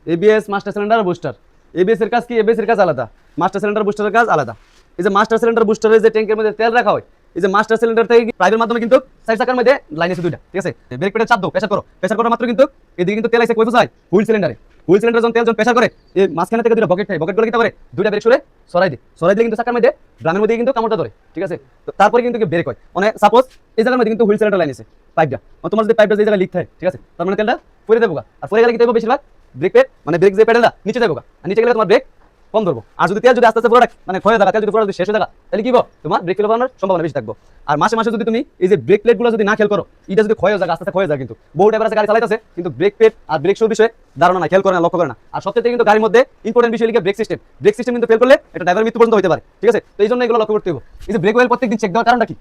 ABS master cylinder booster. ABS এর কাজ কি? এবিএস এর কাজ আলাদা, মাস্টার সিলিন্ডার বুস্টারের কাজ আলাদা। এই যে মাস্টার সিলিন্ডার বুস্টারের যে ট্যাঙ্কের মধ্যে তেল রাখা হয়, এই যে মাস্টার সিলিন্ডার থেকে পাইপের মাধ্যমে কিন্তু সাইড চাকার মধ্যে লাইন আছে দুইটা, ঠিক আছে? ব্রেক পেডে চাপ দাও, প্রেসার করো, প্রেসার করা মাত্র কিন্তু এদিকে কিন্তু তেল আছে কই পৌঁছায়? হুইল সিলিন্ডারে। হুইল সিলিন্ডার যখন তেল যখন প্রেসার করে, এই মাঝখানে থেকে দুটো বকেট থাকে, বকেটগুলো কি করে দুইটা ব্রেক সরে সরাই দিই, সরাই দিলে কিন্তু চাকার মধ্যে ড্রামের মধ্যে কিন্তু কামড়টা ধরে, ঠিক আছে? তো তারপরে কিন্তু ব্রেক হয়। মানে সাপোজ এই জায়গার মধ্যে কিন্তু হুইল সিলিন্ডার লাইন আছে, পাইপটা, তোমার যদি পাইপটা যে জায়গায় লিক থাকে, ঠিক আছে, তার মানে তেলটা পরে দেবো, আর পরে গেলে কি দেবো বেশিরভাগ ব্রেক পেড, মানে ব্রেক যে পেডালটা নিচে যাবো, আর নিচে গেলে তোমার ব্রেক কম ধরবো। আর যদি তেল যদি আস্তে আস্তে পুরো মানে ক্ষয় থাকা, তেল যদি পুরো শেষ হয়ে থাকা, তাহলে কি তোমার ব্রেক ফেল হওয়ার সম্ভাবনা বেশি থাকবো। আর মাসে মাসে যদি তুমি এই যে ব্রেক প্লেটগুলো যদি না খেয়াল করো, এটা যদি ক্ষয় যায়, আস্তে আস্তে ক্ষয় যায়, কিন্তু বহু ড্রাইভার আছে গাড়ি চালাইতেছে কিন্তু ব্রেক প্লেট আর ব্রেক শোর বিষয়ে ধারণা না, খেয়াল করে না, লক্ষ্য করে না। আর সবথেকে কিন্তু গাড়ির মধ্যে ইম্পর্টেন্ট বিষয় লিখে ব্রেক সিস্টেম। ব্রেক সিস্টেম কিন্তু ফেল করলে এটা ড্রাইভার মৃত্যু পর্যন্ত হতে পারে, ঠিক আছে? তো এই জন্য এগুলো লক্ষ্য করতে হবে। এই যে ব্রেক ওয়েল প্রত্যেকদিন চেক দেওয়ার কারণটা কি?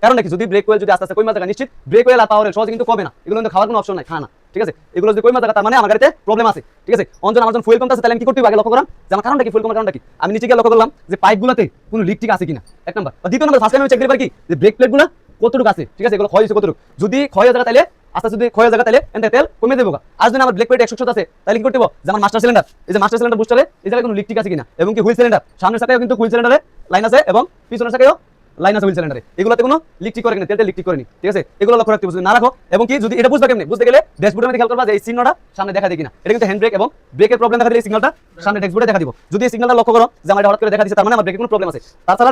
কারণটা কি? যদি ব্রেক ওয়েল যদি আস্তে আস্তে কমে থাকা, নিশ্চিত ব্রেক ওয়েল আর পাওয়ার সহজে কিন্তু কমে না, এগুলো কিন্তু খাওয়ার কোনো অপশন নাই, খানা, ঠিক আছে? এগুলো যদি কমে থাকা, তার মানে আমার গাড়িতে প্রবলেম আছে, ঠিক আছে? অঞ্জন আমার যখন ফুয়েল কমতে আছে, তাহলে আমি কি করতে হবে আগে লক্ষ্য করাম যে আমার কারণটা কি, ফুয়েল কমার কারণটা কি। আমি নিচে গিয়ে লক্ষ্য করলাম যে পাইপগুলোতে কোনো লিক টিক আছে কিনা, এক নাম্বার। দ্বিতীয় নাম্বার ফার্স্ট টাইম আমি চেক দিতে পারি কি যে ব্রেক প্লেটগুলো কতটুকু আছে, ঠিক আছে? এগুলো ক্ষয় হয়েছে কতটুকু। যদি ক্ষয় হয়ে যায় তাহলে আস্তে আস্তে যদি ক্ষয় হয়ে যায় তাহলে এনতে তেল কমে দেবো। আর যদি আমার ব্রেক প্লেট 100 আছে, তাহলে কি করতে হবে যে আমার মাস্টার সিলিন্ডার, এই যে মাস্টার সিলিন্ডার বুস্টারে এই জায়গায় কোনো লিক টিক আছে কিনা, এবং কি হুইল সিলিন্ডার সামনের চাকায়ও কিন্তু হুইল সিলিন্ডারে লাইন আছে এবং পিছনের চাকায়ও লাইন আছে হুইল সিলিন্ডারে, এগুলোতে কোনো লিক টিক করে কিনা, তেলটা লিক টিক করেনি, ঠিক আছে? এগুলো লক্ষ্য রাখতে হবে। যদি না রাখো, এবং কি যদি এটা বুঝবা কেমনে, বুঝতে গেলে ড্যাশবোর্ডের মধ্যে খেয়াল করবা যে এই সিগন্যালটা সামনে দেখা দেয় কিনা। এটা কিন্তু হ্যান্ড ব্রেক এবং ব্রেকের প্রবলেম দেখা দিলে এই সিগন্যালটা সামনে ড্যাশবোর্ডে দেখা দিব। যদি এই সিগন্যালটা লক্ষ্য করো যে আমার হঠাৎ করে দেখা দিচ্ছে, তার মানে আমার ব্রেকের কোনো প্রবলেম আছে। তাছাড়া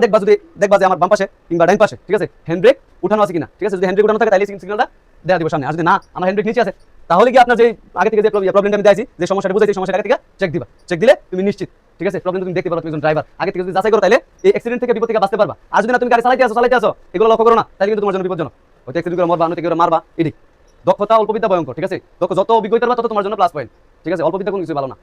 দেখবা যে আমার বাম পাশে কিংবা ডাইন পাশে, ঠিক আছে, হ্যান্ড ব্রেক উঠানো আছে কিনা, ঠিক আছে? যদি হ্যান্ড ব্রেক উঠানো থাকে তাহলে সিগন্যালটা দেখা দিব সামনে। আর যদি না আমার হ্যান্ড ব্রেক নিচে আছে, তাহলে কি আপনার যে আগে থেকে যে প্রবলেমটা আমি দিয়েছি, যে সমস্যাটা বুঝাইছি, সমস্যাটা আগে থেকে চেক দিবা। চেক দিলে তুমি নিশ্চিত, ঠিক আছে, প্রবলেম তুমি দেখতে পারো। তুমি একজন ড্রাইভার আগে থেকে যদি যাচাই করো, তাহলে এই অ্যাক্সিডেন্ট থেকে বিপদ থেকে বাঁচতে পারবা। আর যদি না তুমি গাড়ি চালাইতে আসো এগুলো লক্ষ্য করো না, তাহলে কিন্তু তোমার জন্য বিপজ্জনক। হয়তো অ্যাক্সিডেন্ট করে মরবা, অন্যকে মারবা, এটি দক্ষতা অল্প বিদ্যা ভয়ঙ্কর, ঠিক আছে? যত অভিজ্ঞতা তত তোমার জন্য প্লাস পয়েন্ট, ঠিক আছে? অল্প বিদ্যা কোনো কিছু ভালো না।